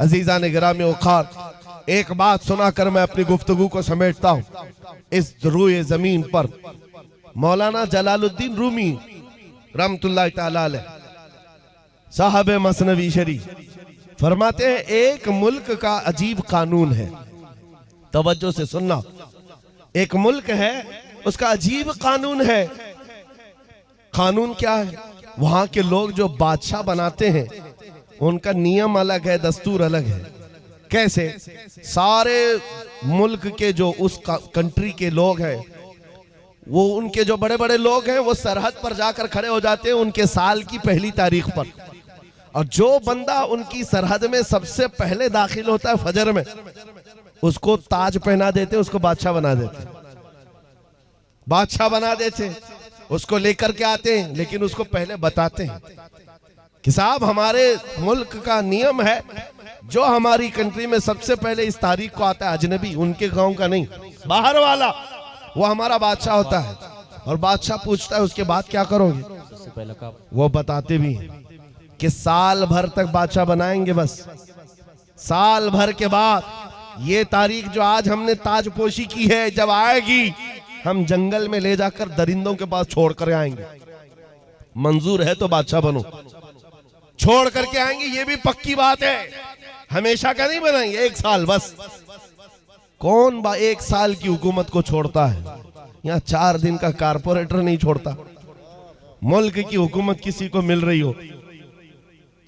A: अजीजा ने गिरामी वक़ार, एक बात सुनाकर मैं अपनी गुफ्तगू को समेटता हूँ। इस रूए जमीन पर मौलाना जलालुद्दीन रूमी रहमतुल्लाह ताला अलैह साहब मसनवी शरीफ फरमाते हैं, एक मुल्क का अजीब कानून है, तवज्जो से सुनना, एक मुल्क है उसका अजीब कानून है। कानून क्या है? वहां के लोग जो बादशाह बनाते हैं उनका नियम अलग है, दस्तूर अलग है। कैसे? सारे मुल्क के जो उस कंट्री के लोग हैं, वो उनके जो बड़े बड़े लोग हैं, वो सरहद पर जाकर खड़े हो जाते हैं उनके साल की पहली तारीख पर, और जो बंदा उनकी सरहद में सबसे पहले दाखिल होता है फजर में, उसको ताज पहना देते, उसको बादशाह बना देते, बादशाह बना देते, उसको लेकर के आते हैं, लेकिन उसको पहले बताते हैं कि साहब हमारे मुल्क का नियम है, जो हमारी कंट्री में सबसे पहले इस तारीख को आता है अजनबी, उनके गांव का नहीं, बाहर वाला, वो हमारा बादशाह होता है। और बादशाह पूछता है उसके बाद क्या करोगे? वो बताते भी हैं कि साल भर तक बादशाह बनाएंगे, बस साल भर के बाद ये तारीख जो आज हमने ताजपोशी की है, जब आएगी हम जंगल में ले जाकर दरिंदों के पास छोड़ कर आएंगे। मंजूर है तो बादशाह बनो, छोड़ करके आएंगे, ये भी पक्की बात है, हमेशा का नहीं बनाएंगे, एक साल बस। कौन एक साल की हुकूमत को छोड़ता है? यहाँ 4 दिन का कारपोरेटर नहीं छोड़ता। मुल्क की हुकूमत किसी को मिल रही हो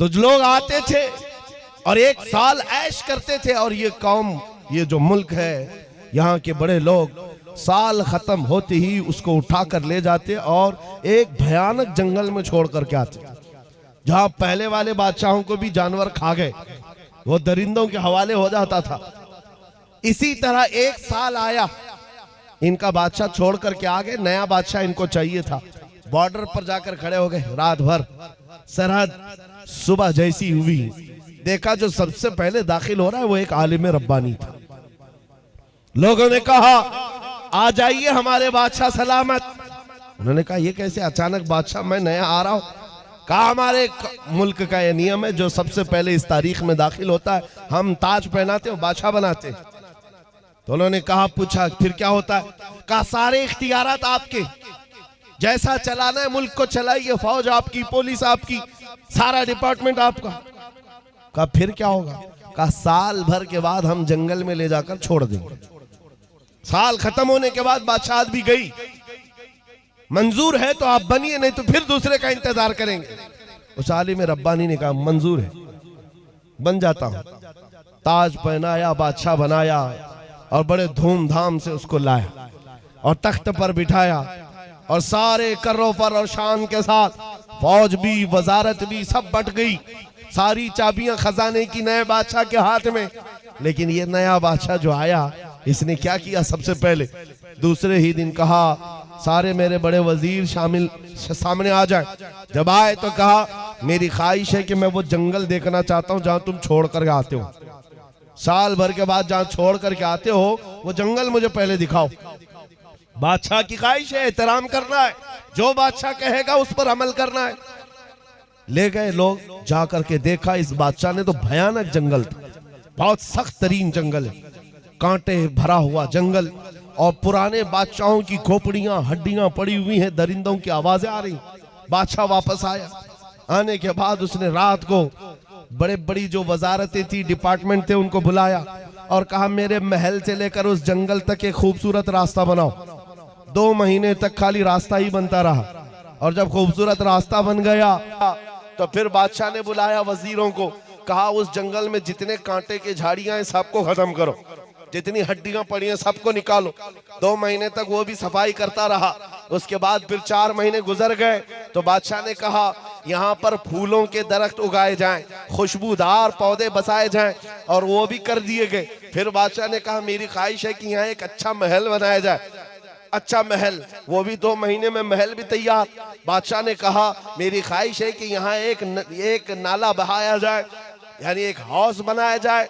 A: तो लोग आते थे और एक साल ऐश करते थे, और ये कौम, ये जो मुल्क है, यहाँ के बड़े लोग साल खत्म होते ही उसको उठाकर ले जाते और एक भयानक जंगल में छोड़ करके आते, जहां पहले वाले बादशाहों को भी जानवर खा गए, वो दरिंदों के हवाले हो जाता था। इसी तरह एक साल आया, इनका बादशाह छोड़ करके आ गए, नया बादशाह इनको चाहिए था। बॉर्डर पर जाकर खड़े हो गए, रात भर सरहद, सुबह जैसी हुई देखा जो सबसे पहले दाखिल हो रहा है वो एक आलिम रब्बानी था। लोगों ने कहा आ जाइए हमारे बादशाह सलामत। उन्होंने कहा ये कैसे अचानक बादशाह, मैं नया आ रहा हूं, कहा हमारे मुल्क का यह नियम है, जो सबसे पहले इस तारीख में दाखिल होता है हम ताज पहनाते हैं, बादशाह बनाते हैं। तो उन्होंने कहा, पूछा फिर क्या होता है? कहा सारे इख्तियारात आपके, जैसा चलाना है मुल्क को चलाइए, फौज आपकी, पुलिस आपकी, सारा डिपार्टमेंट आपका। कहा फिर क्या होगा? कहा साल भर के बाद हम जंगल में ले जाकर छोड़ देंगे। साल खत्म होने के बाद बादशाह भी गई, मंजूर है तो आप बनिए, नहीं तो फिर दूसरे का इंतजार करेंगे। उस आलिम रब्बानी ने कहा मंजूर है, बन जाता हूं। ताज पहनाया, बादशाह बनाया और बड़े धूमधाम से उसको लाया और तख्त पर बिठाया और सारे कर्रों पर और शान के साथ फौज भी, वजारत भी सब बट गई। सारी चाबियां खजाने की नए बादशाह के हाथ में। लेकिन ये नया बादशाह जो आया, इसने क्या किया? सबसे पहले दूसरे ही दिन कहा सारे मेरे बड़े वजीर सामने आ जाए। जब आए तो कहा मेरी ख्वाहिश है कि मैं वो जंगल देखना चाहता हूं जहां तुम छोड़ कर आते हो। साल भर के बाद जहां छोड़ करके आते हो वो जंगल मुझे पहले दिखाओ। बादशाह की ख्वाहिश है, एहतराम करना है, जो बादशाह कहेगा उस पर अमल करना है। ले गए लोग, जा करके देखा इस बादशाह ने तो भयानक जंगल था, बहुत सख्त तरीन जंगल है, कांटे भरा हुआ जंगल और पुराने बादशाहों की खोपड़ियां, हड्डियां पड़ी हुई हैं, दरिंदों की आवाजें आ रही। बादशाह वापस आया। आने के बाद उसने रात को बड़े बड़ी जो वजारतें थी, डिपार्टमेंट थे, उनको बुलाया और कहा मेरे महल से लेकर उस जंगल तक एक खूबसूरत रास्ता बनाओ। 2 महीने तक खाली रास्ता ही बनता रहा और जब खूबसूरत रास्ता बन गया तो फिर बादशाह ने बुलाया वजीरों को, कहा उस जंगल में जितने कांटे के झाड़ियां हैं सबको खत्म करो, जितनी हड्डियां पड़ी हैं सबको निकालो। 2 महीने तक वो भी सफाई करता रहा। उसके बाद फिर 4 महीने गुजर गए तो बादशाह ने कहा यहाँ पर फूलों के दरख्त उगाए जाएं, खुशबूदार पौधे बसाए जाएं, और वो भी कर दिए गए। फिर बादशाह ने कहा मेरी ख्वाहिश है कि यहाँ एक अच्छा महल बनाया जाए। अच्छा महल, वो भी 2 महीने में महल भी तैयार। बादशाह ने कहा मेरी ख्वाहिश है कि यहाँ एक नाला बहाया जाए, यानी एक हाउस बनाया जाए।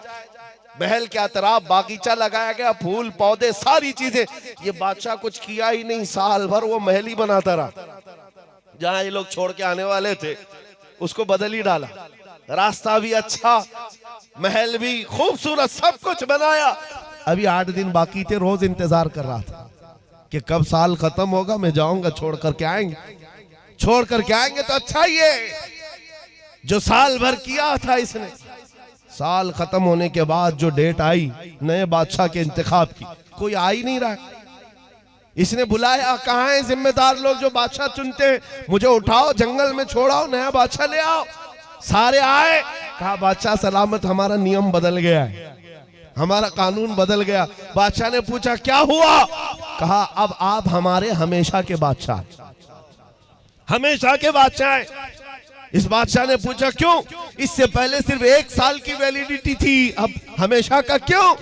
A: महल के अतराफ बागीचा लगाया गया, फूल पौधे सारी चीजें। ये बादशाह कुछ किया ही नहीं, साल भर वो महल ही बनाता रहा। जहां ये लोग छोड़ के आने वाले थे उसको बदल ही डाला, रास्ता भी अच्छा, महल भी खूबसूरत, सब कुछ बनाया। अभी 8 दिन बाकी थे, रोज इंतजार कर रहा था कि कब साल खत्म होगा, मैं जाऊंगा, छोड़ करके आएंगे, छोड़ करके आएंगे तो अच्छा ही है। जो साल भर किया था इसने, साल खत्म होने के बाद जो डेट आई नए बादशाह के इंतखाब की, कोई आ ही नहीं रहा। इसने बुलाया, कहाँ है जिम्मेदार लोग जो बादशाह चुनते हैं, मुझे उठाओ, जंगल में छोड़ाओ, नया बादशाह ले आओ। सारे आए। कहा बादशाह सलामत, हमारा नियम बदल गया है, हमारा कानून बदल गया। बादशाह ने पूछा क्या हुआ? कहा अब आप हमारे हमेशा के बादशाह, हमेशा के बादशाह। इस बादशाह ने पूछा क्यों? इससे पहले सिर्फ 1 साल की वैलिडिटी थी, अब हमेशा का क्यों?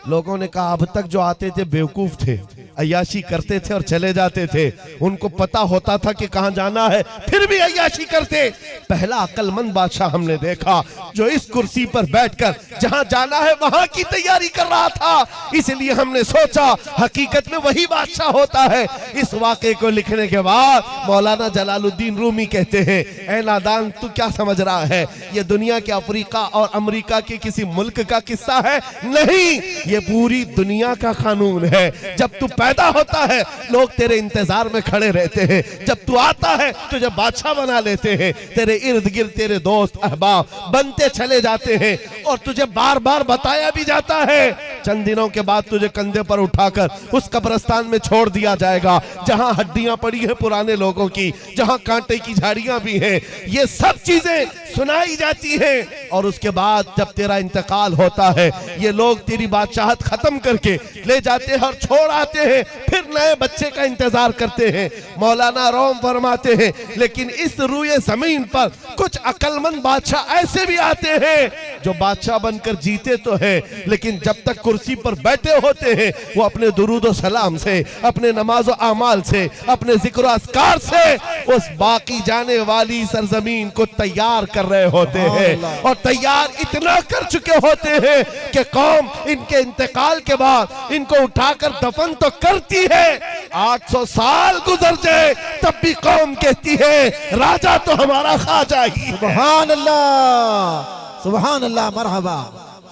A: लोगों ने कहा अब तक जो आते थे बेवकूफ थे, अय्याशी करते थे और चले जाते थे, उनको पता होता था कि कहां जाना है, फिर भी अय्याशी करते। पहला अक्लमंद बादशाह हमने देखा जो इस कुर्सी पर बैठकर जहां जाना है वहां की तैयारी कर रहा था। इसलिए हमने सोचा हकीकत में वही बादशाह होता है। इस वाक़े को लिखने के बाद मौलाना जलालुद्दीन रूमी कहते हैं, ऐ नादान तू क्या समझ रहा है, ये दुनिया के अफ्रीका और अमेरिका के किसी मुल्क का किस्सा है? नहीं, ये पूरी दुनिया का कानून है। जब तू पैदा होता है लोग तेरे इंतजार में खड़े रहते हैं, जब तू आता है तुझे बादशाह बना लेते हैं, तेरे इर्द गिर्द तेरे दोस्त अहबाब बनते चले जाते हैं और तुझे बार बार बताया भी जाता है। चंद दिनों के बाद तुझे कंधे पर उठाकर उस कब्रिस्तान में छोड़ दिया जाएगा जहां हड्डियां पड़ी हैं पुराने लोगों की, जहां कांटे की झाड़ियां भी हैं। ये सब चीजें सुनाई जाती हैं और उसके बाद जब तेरा इंतकाल होता है ये लोग तेरी बादशाहत खत्म करके ले जाते हैं और छोड़ आते हैं, फिर नए बच्चे का इंतजार करते हैं। मौलाना रोम फरमाते हैं लेकिन इस रूए जमीन पर कुछ अक्लमंद बादशाह ऐसे भी आते हैं जो बादशाह बनकर जीते तो है लेकिन जब तक कुर्सी पर बैठे होते हैं वो अपने दुरूद व सलाम से, अपने नमाज व आमाल से, अपने जिक्र अस्कार से उस बाकी जाने वाली सरजमीन को तैयार कर रहे होते हैं। और तैयार इतना कर चुके होते हैं कि कौम इनके इंतकाल के बाद इनको उठाकर दफन तो करती है, 800 साल गुजर जाए तब भी कौम कहती है राजा तो हमारा ख्वाजा ही है।
B: सुभान अल्लाह, सुभान अल्लाह, मरहबा,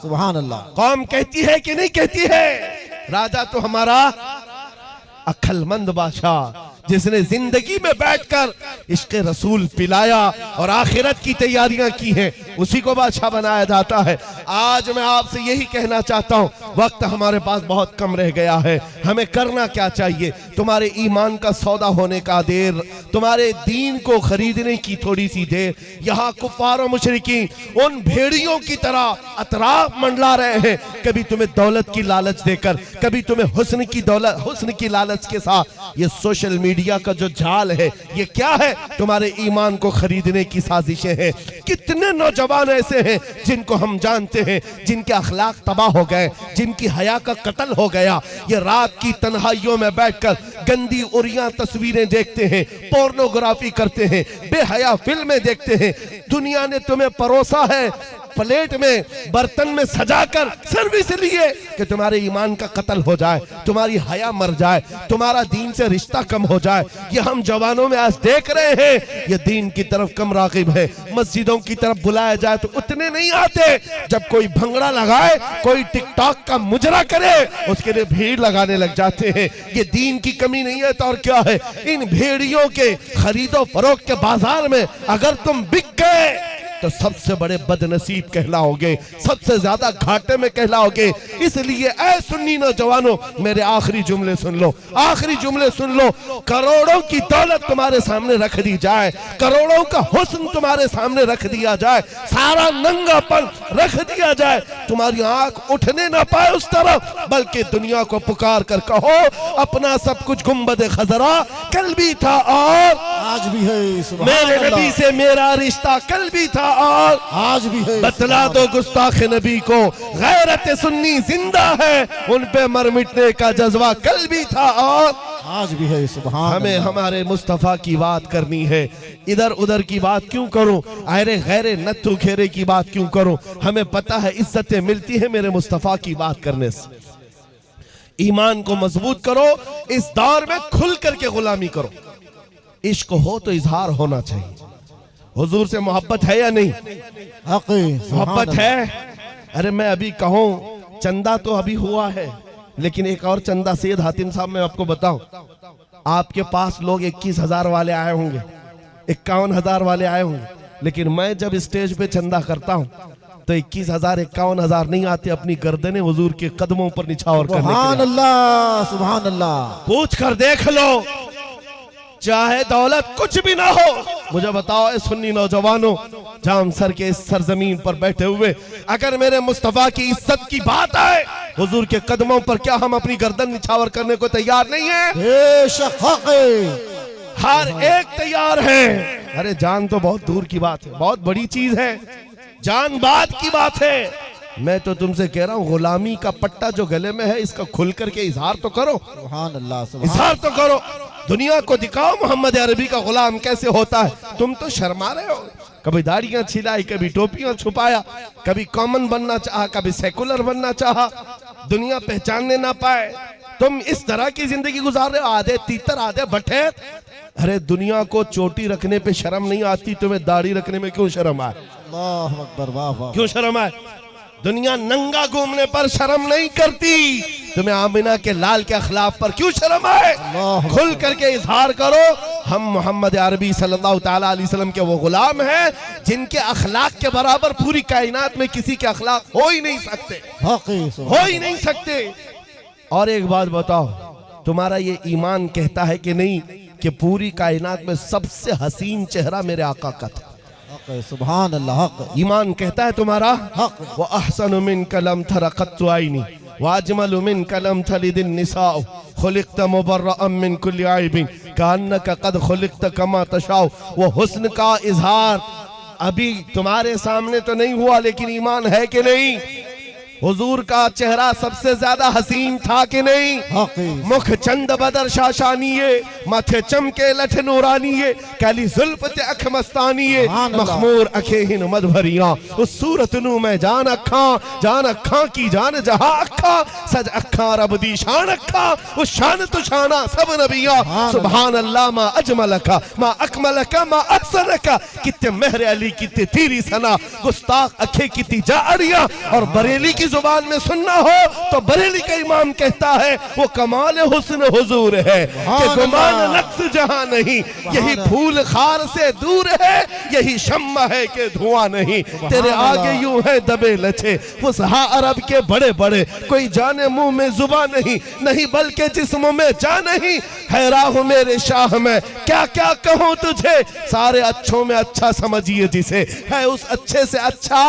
B: सुभान अल्लाह।
A: कौम कहती है कि नहीं कहती है राजा तो हमारा अक्लमंद बादशाह, जिसने जिंदगी में बैठकर इश्क रसूल पिलाया और आखिरत की तैयारियां की हैं, उसी को बादशाह बनाया जाता है। आज मैं आपसे यही कहना चाहता हूं, वक्त हमारे पास बहुत कम रह गया है, हमें करना क्या चाहिए? तुम्हारे ईमान का सौदा होने का देर, तुम्हारे दीन को खरीदने की थोड़ी सी देर। यहाँ कुफार और मुशरिकीन उन भेड़ियों की तरह अतराफ मंडला रहे हैं, कभी तुम्हें दौलत की लालच देकर, कभी तुम्हें हुस्न की लालच के साथ। ये सोशल मीडिया का जो जाल है ये क्या है? तुम्हारे ईमान को खरीदने की साजिशें हैं। कितने नौजवान ऐसे हैं जिनको हम जानते हैं, जिनके अखलाक तबाह हो गए, जिनकी हया का कत्ल हो गया। ये रात की तन्हाइयों में बैठकर गंदी उरियां तस्वीरें देखते हैं, पोर्नोग्राफी करते हैं, बेहया फिल्में देखते हैं। दुनिया ने तुम्हें परोसा है प्लेट में, बर्तन में सजाकर, सिर्फ इसलिए कि तुम्हारे ईमान का कत्ल हो जाए, तुम्हारी हया मर जाए, तुम्हारा दीन से रिश्ता कम हो जाए। ये हम जवानों में आज देख रहे हैं। ये दीन की तरफ कम रागिब है। मस्जिदों की तरफ बुलाया जाए तो उतने नहीं आते। जब कोई भंगड़ा लगाए, कोई टिकटॉक का मुजरा करे, उसके लिए भीड़ लगाने लग जाते हैं। ये दीन की कमी नहीं है तो और क्या है? इन भेड़ियों के खरीदो फरोख्त के बाजार में अगर तुम बिक गए तो सबसे बड़े बदनसीब कहलाओगे, सबसे ज्यादा घाटे में कहलाओगे। इसलिए ऐ सुन्नी नौजवानों, मेरे आखिरी जुमले सुन लो, आखिरी जुमले सुन लो। करोड़ों की दौलत तुम्हारे सामने रख दी जाए, करोड़ों का हुस्न तुम्हारे सामने रख दिया जाए, सारा नंगापन रख दिया जाए, तुम्हारी आंख उठने ना पाए उस तरफ, बल्कि दुनिया को पुकार कर कहो अपना सब कुछ गुंबद खजरा कल भी था और
B: आज भी है।
A: मेरे नबी से मेरा रिश्ता कल भी था और
B: आज भी है।
A: बतला दो गुस्ताख नबी को गैरत सुन्नी जिंदा है, उन पे मर मिटने का जज्बा कल भी था और
B: आज भी है। सुभान
A: हमें
B: अल्लाह।
A: हमारे मुस्तफा की बात करनी है, इधर उधर की बात क्यों करूं? अरे गैरे नत्थु खेरे की बात क्यों करूं? हमें पता है इज्जतें मिलती है मेरे मुस्तफा की बात करने से। ईमान को मजबूत करो, इस दौर में खुल करके गुलामी करो। इश्क हो तो इजहार होना चाहिए। हुजूर से मोहब्बत है या नहीं? मोहब्बत है। अरे मैं अभी कहूं चंदा तो अभी हुआ है, लेकिन एक और चंदा सैयद हातिम साहब मैं आपको बताऊं, आपके पास लोग 21,000 वाले आए होंगे, 51,000 वाले आए होंगे, लेकिन मैं जब स्टेज पे चंदा करता हूं तो 21,000 51,000 नहीं आते अपनी गर्दनें हुजूर के कदमों पर निछावर करने के लिए।
B: सुभान अल्लाह, सुभान अल्लाह।
A: पूछ कर देख लो, चाहे दौलत कुछ भी ना हो। मुझे बताओ ए सुन्नी नौजवानों, जाम सर के इस सरजमीन पर बैठे हुए, अगर मेरे मुस्तफा की इज्जत की बात आए, हुजूर के कदमों पर क्या हम अपनी गर्दन निछावर करने को तैयार नहीं है?
B: बेशक हक है।
A: हर एक तैयार है। अरे जान तो बहुत दूर की बात है, बहुत बड़ी चीज है, जान बात की बात है। मैं तो तुमसे कह रहा हूँ गुलामी का पट्टा जो गले में है इसका खुल करके इजहार तो करो,
B: सुभान अल्लाह, सुभान
A: इजहार तो करो, दुनिया को दिखाओ मोहम्मद अरबी का गुलाम कैसे होता है। तुम तो शर्मा रहे हो, कभी दाढ़ियां छिलाई, कभी टोपियां छुपाया, कभी कॉमन बनना चाहा, कभी सेकुलर बनना चाहा, दुनिया पहचानने ना पाए। तुम इस तरह की जिंदगी गुजार रहे हो, आधे तीतर आधे भट्टे। अरे दुनिया को चोटी रखने पे शर्म नहीं आती, तुम्हें दाढ़ी रखने में क्यों शर्म आए?
B: अल्लाह अकबर, वाह वाह।
A: क्यों शर्म आए? दुनिया नंगा घूमने पर शर्म नहीं करती, तुम्हें आमिना के लाल के अखलाक पर क्यों शर्म आए? खुल करके इजहार करो, हम मोहम्मद अरबी सल्लल्लाहु ताला अलैहि वसल्लम के वो गुलाम हैं जिनके अखलाक के बराबर पूरी कायनात में किसी के अखलाक हो ही नहीं सकते, हो ही नहीं सकते। और एक बात बताओ, तुम्हारा ये ईमान कहता है कि नहीं कि पूरी कायनात में सबसे हसीन चेहरा मेरे आका का था?
B: सुभान अल्लाह।
A: ईमान कहता है तुम्हारा
B: हक।
A: वो अहसनु मिन कलम थरक़त्तु आइनी वाजमलु मिन कलम थलिदिन निसाउ खुलिक़्त मुबर्रअम मिन कुल्लि आइबिन कान्नका क़द खुलिक़्त कमा तशाउ। वो हुस्न का इजहार अभी तुम्हारे सामने तो नहीं हुआ, लेकिन ईमान है कि नहीं? हुजूर का चेहरा सबसे ज्यादा हसीन था कि नहीं?
B: हकीस
A: मुख चंद बदर शाशानिये, माथे चमके लठ नूरानिये, काली जुल्फ ते अख मस्तानिये,
B: सुभान अल्लाह।
A: मखमूर अखे हिन मद भरिया, उस सूरत नू मैं जान अखा की जान जहां अखा, सज अखा रब दी शान अखा, उस शान तो शाना सब नबिया। सुभान अल्लाह मा अजमलका मा अकमलका मा अहसनका, कितने मेहर अली कितने तेरी सना, गुस्ताख अखे कितनी जारिया। और बरेली की जुबान में सुनना हो तो बरेली का इमाम कहता है वो कमाल हुस्न हुजूर है कि गुमान नक्स जहां नहीं, यही फूल खार से दूर है, यही शम्मा है कि धुआं नहीं। तेरे आगे यूं है दबे लचे फुसहा अरब के बड़े बड़े, कोई जाने मुंह में जुबा नहीं, नहीं बल्कि जिस्म में जा नहीं। हैरान हूं मेरे शाह में क्या क्या कहूं तुझे, सारे अच्छों में अच्छा समझिए जिसे, है उस अच्छे से अच्छा,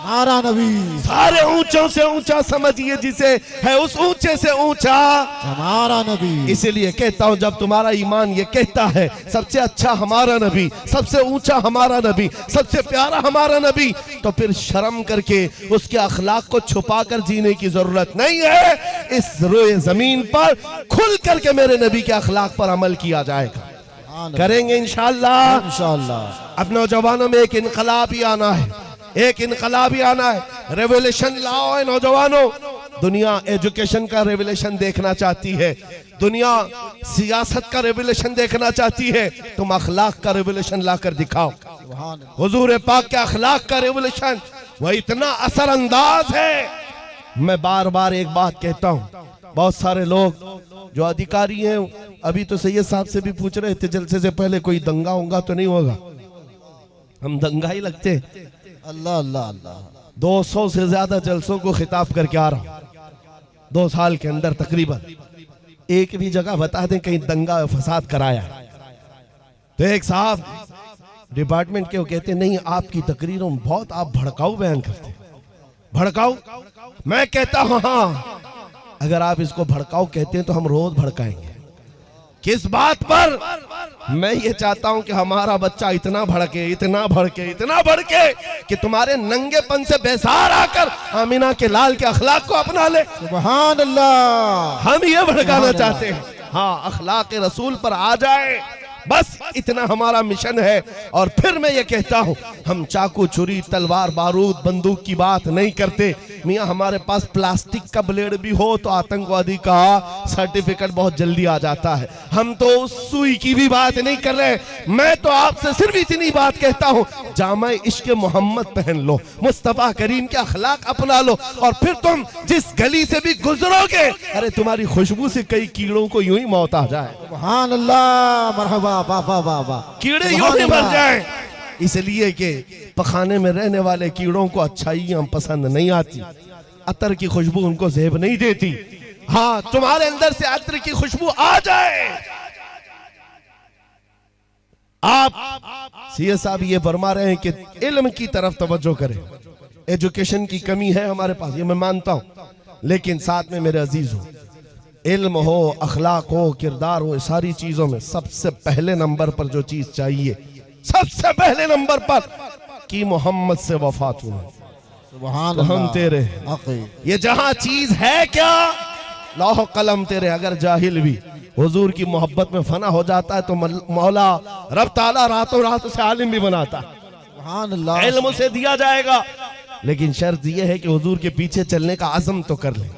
B: हमारा नबी,
A: सारे ऊंचों से ऊंचा समझिए जिसे, है उस ऊंचे से ऊंचा
B: हमारा नबी।
A: इसीलिए कहता हूं जब तुम्हारा ईमान ये कहता है सबसे अच्छा हमारा नबी, सबसे ऊंचा हमारा नबी, सबसे प्यारा हमारा नबी, तो फिर शर्म करके उसके अखलाक को छुपा कर जीने की जरूरत नहीं है। इस रोए जमीन पर खुल करके मेरे नबी के अखलाक पर अमल किया जाएगा, करेंगे इंशाअल्लाह।
B: इंशाअल्लाह।
A: अब नौजवानों में एक इनकलाब ही आना है, एक इनकलाब ही आना है, रेवोल्यूशन लाओ है नौजवानों। दुनिया एजुकेशन का रेवोल्यूशन देखना चाहती है, दुनिया सियासत का रेवोल्यूशन देखना चाहती है, तुम अखलाक का रेवोल्यूशन लाकर दिखाओ। हुजूर पाक के अखलाक का रेवोल्यूशन वह इतना असरअंदाज है। मैं बार बार एक बात कहता हूँ, बहुत सारे लोग जो अधिकारी हैं, अभी तो सैयद साहब से भी पूछ रहे थे जलसे से पहले कोई दंगा होगा तो नहीं होगा, हम दंगा ही लगते।
B: अल्लाह अल्लाह अल्लाह।
A: 200 से ज्यादा जलसों को खिताब करके आ रहा 2 साल के अंदर तकरीबन, एक भी जगह बता दें कहीं दंगा फसाद कराया। तो एक साहब डिपार्टमेंट के वो कहते नहीं आपकी तकरीरों में बहुत आप भड़काऊ बयान करते, भड़काऊ। मैं कहता हूं हाँ, अगर आप इसको भड़काऊ कहते हैं तो हम रोज भड़काएंगे। किस बात पर? मैं ये चाहता हूं कि हमारा बच्चा इतना भड़के, इतना भड़के, इतना भड़के कि तुम्हारे नंगेपन से बेजार आकर आमिना के लाल के अखलाक को अपना ले।
B: सुभान अल्लाह।
A: हम ये भड़काना चाहते हैं, हाँ अखलाक रसूल पर आ जाए, बस इतना हमारा मिशन है। और फिर मैं ये कहता हूं, हम चाकू छुरी तलवार बारूद बंदूक की बात नहीं करते। मियां हमारे पास प्लास्टिक का ब्लेड भी हो तो आतंकवादी का सर्टिफिकेट बहुत जल्दी आ जाता है। हम तो उस सुई की भी बात नहीं कर रहे। मैं तो आपसे सिर्फ इतनी बात कहता हूं, जामा इश्क मोहम्मद पहन लो, मुस्तफा करीम के अखलाक अपना लो, और फिर तुम जिस गली से भी गुजरोगे, अरे तुम्हारी खुशबू से कई कीड़ों को यूं ही मौत आ जाए।
B: सुभान अल्लाह। मरहबा। वाह वाह वाह वाह।
A: कीड़े यूं ही मर जाएं, इसलिए कि पखाने में रहने वाले कीड़ों को अच्छाइयां पसंद नहीं आती, अतर की खुशबू उनको जेब नहीं देती। हाँ तुम्हारे अंदर से अतर की खुशबू आ जाए। आप सीए साहब ये फरमा रहे हैं कि इल्म की तरफ तवज्जो करें, एजुकेशन की कमी है हमारे पास, ये मैं मानता हूं, लेकिन साथ में मेरे अजीज हो, इल्म हो, अखलाक हो, किरदार हो, सारी चीजों में सबसे पहले नंबर पर जो चीज चाहिए, सबसे पहले नंबर पर कि मोहम्मद से वफात हुआ,
B: सुभान
A: तो हम
B: अल्लाह।
A: तेरे, ये जहां चीज है क्या, लौह कलम तेरे। अगर जाहिल भी हुजूर की मोहब्बत में फना हो जाता है तो मौला रब ताला रातों रात उसे आलिम भी बनाता है,
B: सुभान अल्लाह।
A: इल्म उसे दिया जाएगा। लेकिन शर्त यह है कि हुजूर के पीछे चलने का आज़म तो कर ले।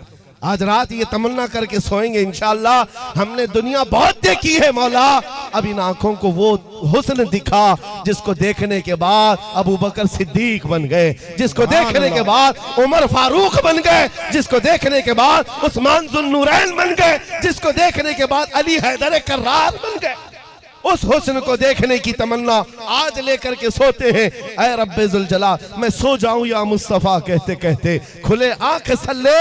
A: आज रात ये तमन्ना करके सोएंगे इंशाअल्लाह। हमने दुनिया बहुत देखी है मौला, अब इन आंखों को वो हुस्न दिखा जिसको देखने के बाद अबू बकर सिद्दीक बन गए, जिसको देखने के बाद उमर फारूक बन गए, जिसको देखने के बाद उस्मान जुन्नूरैन बन गए, जिसको देखने के बाद अली हैदर कर्रार बन गए। उस हुस्न को देखने की तमन्ना आज लेकर के सोते हैं। ऐ रब्बे जुल जलाल, मैं सो जाऊं या मुस्तफा कहते कहते, खुले आंख सल्ले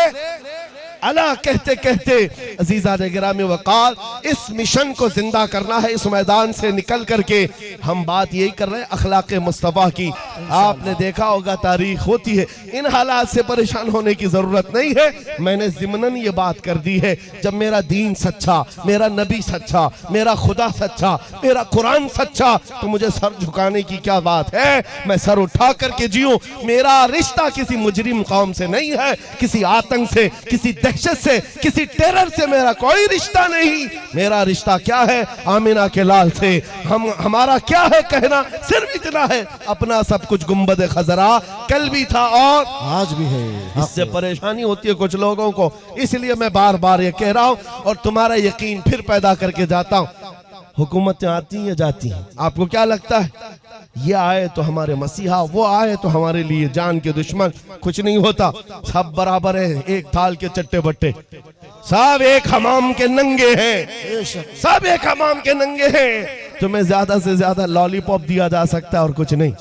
A: अला कहते कहते अजीजा ने गिरामी वक़ार इस मिशन को जिंदा करना है। इस मैदान से निकल करके हम बात यही कर रहे हैं अखलाक मुस्तफ़ा की। आपने देखा होगा तारीख होती है, इन हालात से परेशान होने की जरूरत नहीं है। मैंने ज़िमनन ये बात कर दी है, जब मेरा दीन सच्चा, मेरा नबी सच्चा, मेरा खुदा सच्चा, मेरा कुरान सच्चा, तो मुझे सर झुकाने की क्या बात है। मैं सर उठा करके जीऊं। मेरा रिश्ता किसी मुजरिम कौम से नहीं है, किसी आतंक से, किसी दहशत से, किसी टेरर से मेरा कोई रिश्ता नहीं। मेरा रिश्ता क्या है, आमिना के लाल से। हमारा क्या है कहना, सिर्फ इतना है, अपना सब कुछ गुंबद खजरा कल भी था और
B: आज भी है।
A: इससे परेशानी होती है कुछ लोगों को, इसलिए मैं बार बार ये कह रहा हूं और तुम्हारा यकीन फिर पैदा करके जाता हूं। हुकूमतें आती हैं जाती हैं, आपको क्या लगता है ये आए तो हमारे मसीहा, वो आए तो हमारे लिए जान के दुश्मन? कुछ नहीं होता, सब बराबर है, एक थाल के चट्टे बट्टे, सब एक हमाम के नंगे हैं, सब एक हमाम के नंगे हैं। तुम्हें ज्यादा से ज्यादा लॉलीपॉप दिया जा सकता है और कुछ नहीं।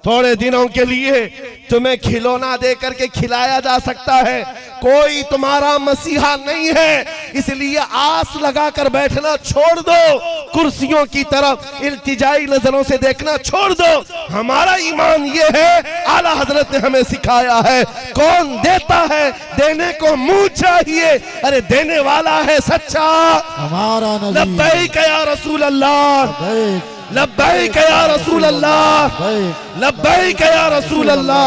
A: थोड़े दिनों के लिए तुम्हें खिलौना दे करके खिलाया जा सकता है, कोई तुम्हारा मसीहा नहीं है। इसलिए आस लगा कर बैठना छोड़ दो, कुर्सियों की तरफ इल्तिजाई नजरों से देखना छोड़ दो। हमारा ईमान ये है, आला हजरत ने हमें सिखाया है, कौन देता है देने को मुंह चाहिए, अरे देने वाला है सच्चा
B: हमारा नबी।
A: लब्बैक या रसूल अल्लाह, लब्बैक या रसूल अल्लाह, लब्बैक या रसूल अल्लाह।